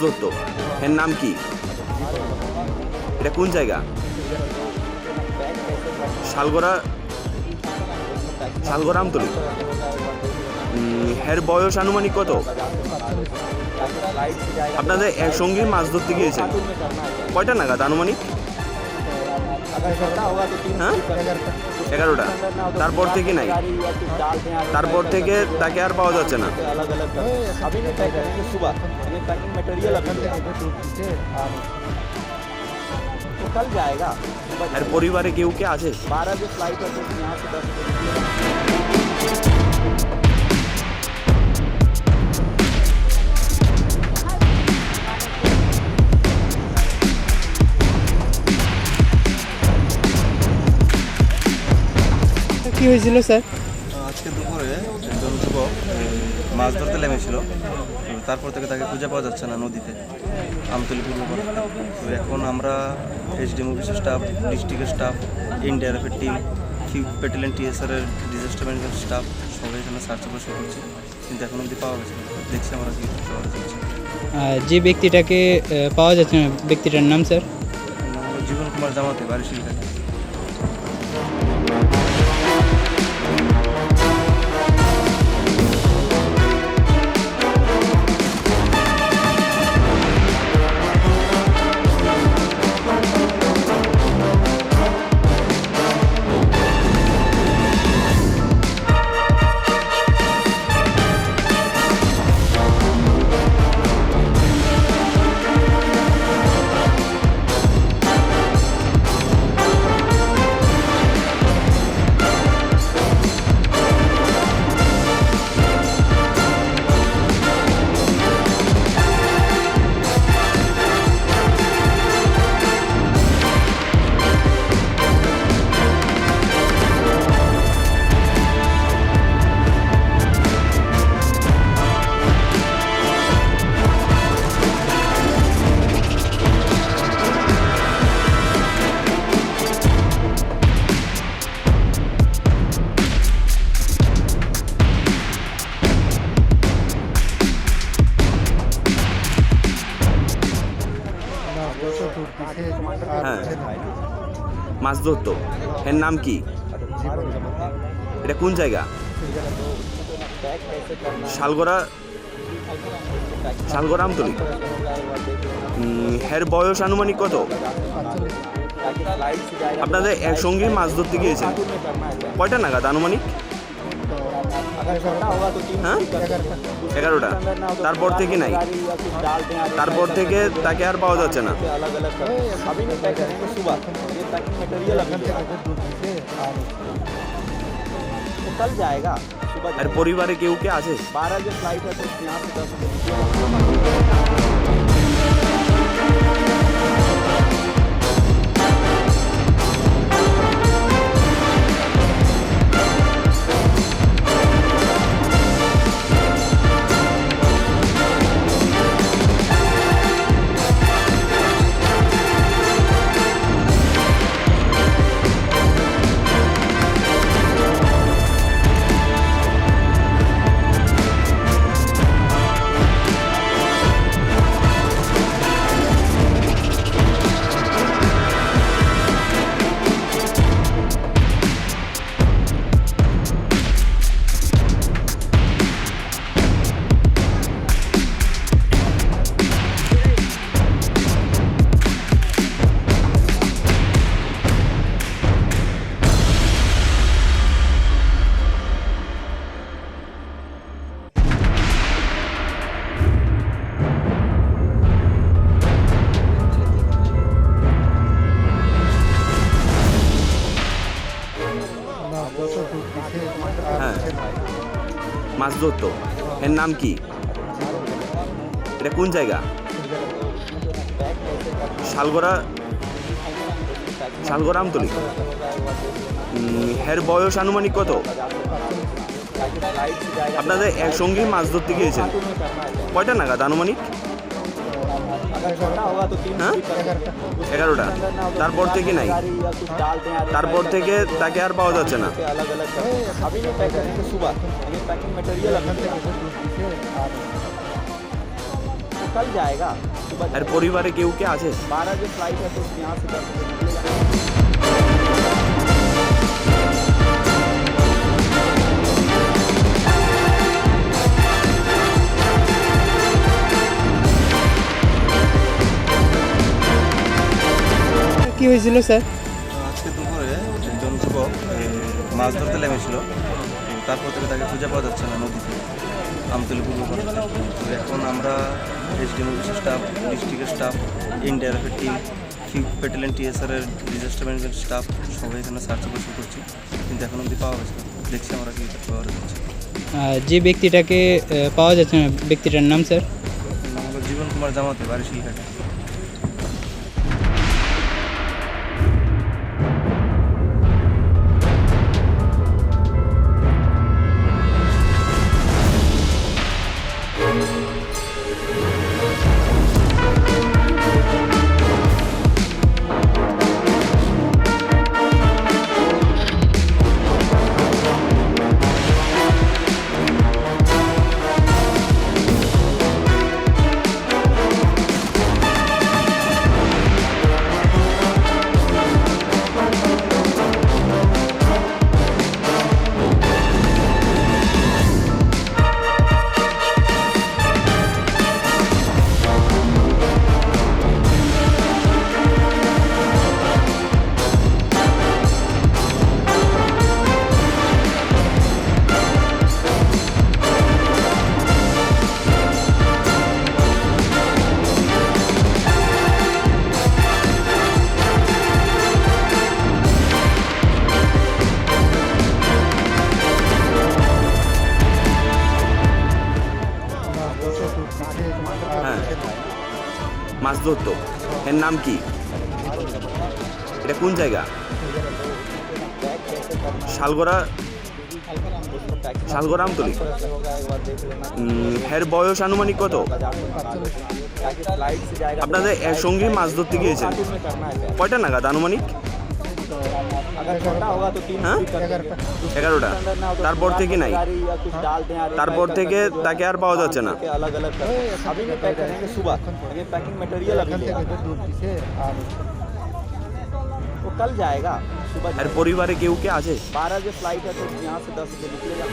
ধরতো, এর নাম কি? এটা কোন জায়গা? শালগড়া আমতলী। এর বয়স আনুমানিক কত? আপনাদের একসঙ্গে মাছ ধরতে গিয়েছেন কয়টা নাগাদ আনুমানিক? হ্যাঁ, 11টা। তারপর থেকে নাই, তারপর থেকে তাকে আর পাওয়া যাচ্ছে না। আর পরিবারে কেউ কে আছে? কি হয়েছিল স্যার? আজকে দুপুরে একজন যুবক মাছ ধরতে নেমেছিল, তারপর থেকে তাকে খুঁজে পাওয়া যাচ্ছে না নদীতে, আমতলী পূর্বপাড়া। তো এখন আমরা এসডিএম অফিসের স্টাফ, ডিস্ট্রিক্টের স্টাফ, এনডিআরএফের টিম, ব্যাটালিয়ন টিএসআরের ডিজাস্টার ম্যানেজমেন্ট স্টাফ সবাই এখানে সার্চ অপারেশন করছি, কিন্তু এখন অবধি পাওয়া গেছে। দেখছি আমরা কি শহরে চলছে। যে ব্যক্তিটাকে পাওয়া যাচ্ছে না, ব্যক্তিটার নাম স্যার? নাম হলো জীবন কুমার, জামাতে, বাড়ি শিলঘাটে। হ্যাঁ, মাছ ধরতো, এর নাম কি? এটা কোন জায়গা? শালগড়া আমতলী। এর বয়স আনুমানিক কত? আপনাদের একসঙ্গে মাছ ধরতে গিয়েছেন কয়টা নাগাদ আনুমানিক? হ্যাঁ, 11টা। তারপর থেকে নাই, তারপর থেকে তাকে আর পাওয়া যাচ্ছে না। আর পরিবারে কেউ কে আছে? হ্যাঁ, মাছ ধরতো, এর নাম কি? এটা কোন জায়গা? শালগড়া আমতলী। এর বয়স আনুমানিক কত? আপনাদের একসঙ্গে মাছ ধরতে গিয়েছেন কয়টা নাগাদ আনুমানিক? হ্যাঁ, 11টা। তারপর থেকে নাই, তারপর থেকে তাকে আর পাওয়া যাচ্ছে না। कल जाएगा सुबह আর পরিবারে কেউ কে আছে? 12 जो फ्लाइट है तो यहाँ से 10 बजे निकलेगा। কি হয়েছিল স্যার? আজকে দুপুরে একজন যুবক মাছ ধরতে নেমেছিল, তারপর থেকে তাকে খুঁজে পাওয়া যাচ্ছে না নদীতে আমতলী পূর্ব পাড়া। তো এখন আমরা এসডিএম অফিসের স্টাফ, ডিস্ট্রিক্টের স্টাফ, এনডিআরএফের টিম, পেটেলেন টিএসআরের ডিজাস্টার ম্যানেজমেন্ট স্টাফ সবাই এখানে সার্চ অপারেশন করছি, কিন্তু এখন অবধি পাওয়া গেছে না। দেখছি আমরা কি পাওয়া যাচ্ছে। যে ব্যক্তিটাকে পাওয়া যাচ্ছে না, ব্যক্তিটার নাম স্যার? আমাদের জীবন কুমার, জামাতে, বাড়ি শিলঘাটে। মাছ ধরতো, এর নাম কি? এটা কোন জায়গা? শালগড়া, শালগড়া আমতলী। এর বয়স আনুমানিক কত? আপনাদের সঙ্গে মাছ ধরতে গিয়েছেন কয়টা নাগাদ আনুমানিক? হ্যাঁ, 11টা। তারপর থেকে নাই, তারপর থেকে তাকে আর পাওয়া যাচ্ছে না। कल जाएगा सुबह। আর পরিবারে কেউ কে আছে? 12 जो फ्लाइट है तो यहाँ से 10 बजे निकलेगा।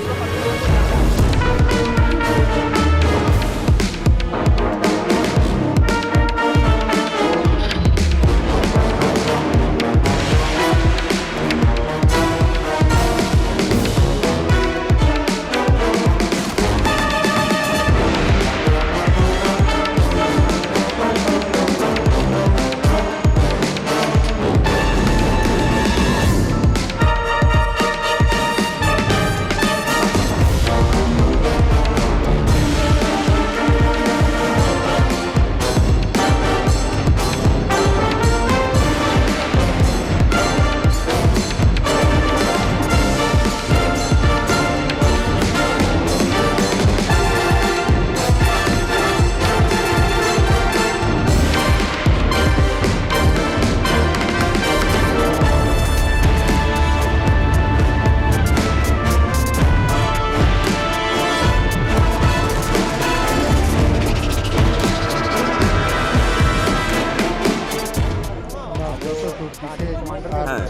হ্যাঁ,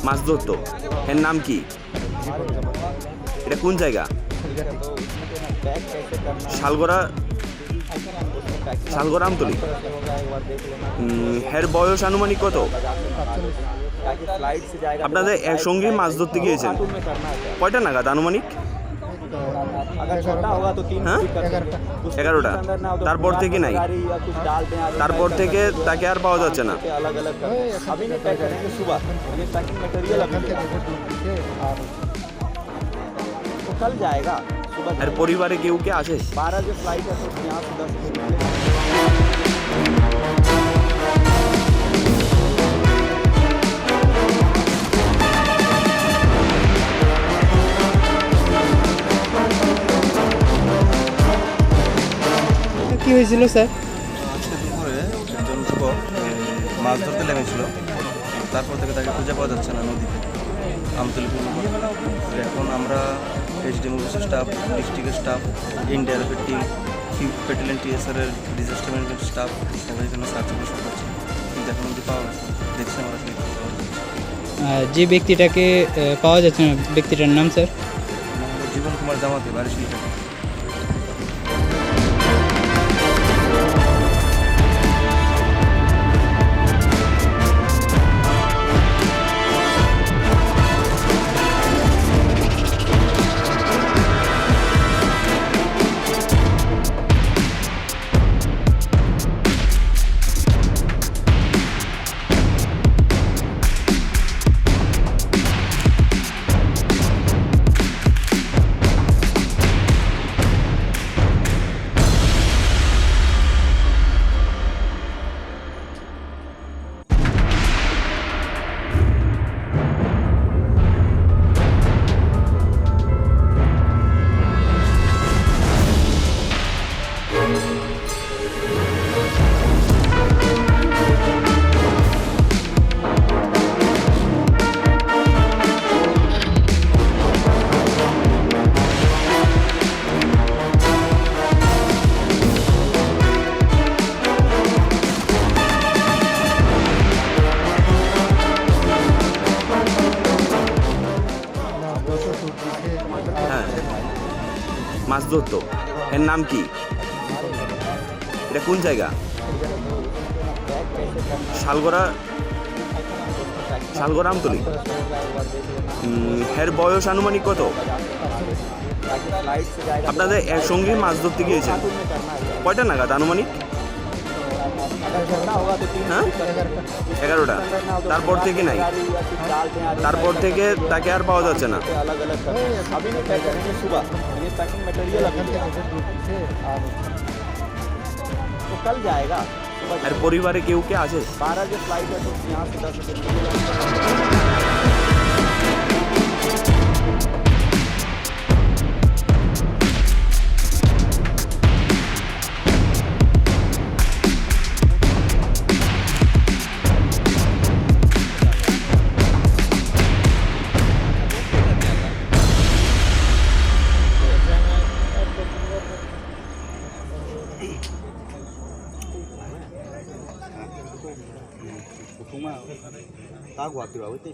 মাছ ধরতো, এর নাম কি? এটা কোন জায়গা? শালগড়া, শালগড়া আমতলী। এর বয়স আনুমানিক কত? আপনাদের সঙ্গে মাছ ধরতে গিয়েছেন কয়টা নাগাদ আনুমানিক? হ্যাঁ, 11টা। তারপর থেকে নাই, তারপর থেকে তাকে আর পাওয়া যাচ্ছে না। कल जाएगा सुबह। আর পরিবারে কেউ কে আছে? 12 जो फ्लाइट है तो यहाँ से 10 बजे निकलेगा। কি হয়েছিল স্যার? আজকে দুপুরে একজন যুবক মাছ ধরতে নেমেছিল, তারপর থেকে তাকে খুঁজে পাওয়া যাচ্ছে না নদীতে আমতলী পূর্ব পাড়া। তো এখন আমরা এসডিএম অফিসের স্টাফ, ডিস্ট্রিক্টের স্টাফ, এনডিআরএফের টিম, প্যাটেলেন টিএসআরের ডিজাস্টার ম্যানেজমেন্ট স্টাফ সবাই এখানে সার্চ অপারেশন করছে, কিন্তু এখন অব্দি পাওয়া গেছে না। দেখছি আমরা কি পাওয়া যাচ্ছে। যে ব্যক্তিটাকে পাওয়া যাচ্ছে না ব্যক্তিটার নাম স্যার? জীবন কুমার জামাতে, বাড়ি শিল্পী। হ্যাঁ, মাছ ধরতো। এর নাম কি? এটা কোন জায়গা? শালগড়া, শালগড়া আমতলি। এর বয়স আনুমানিক কত? আপনাদের এক সঙ্গে মাছ ধরতে গিয়েছেন কয়টা নাগাদ আনুমানিক? হ্যাঁ, 11টা। তারপর থেকে নাই, তারপর থেকে তাকে আর পাওয়া যাচ্ছে না। अलग अलग अभी नहीं पैक करेंगे सुबह, ये पैकिंग मटेरियल अभी तो कल जाएगा सुबह। আর পরিবারে কেউ কে আছে? 12 जो फ्लाइट है तो यहाँ से 10 बजे Kumar, tahu aku berapa itu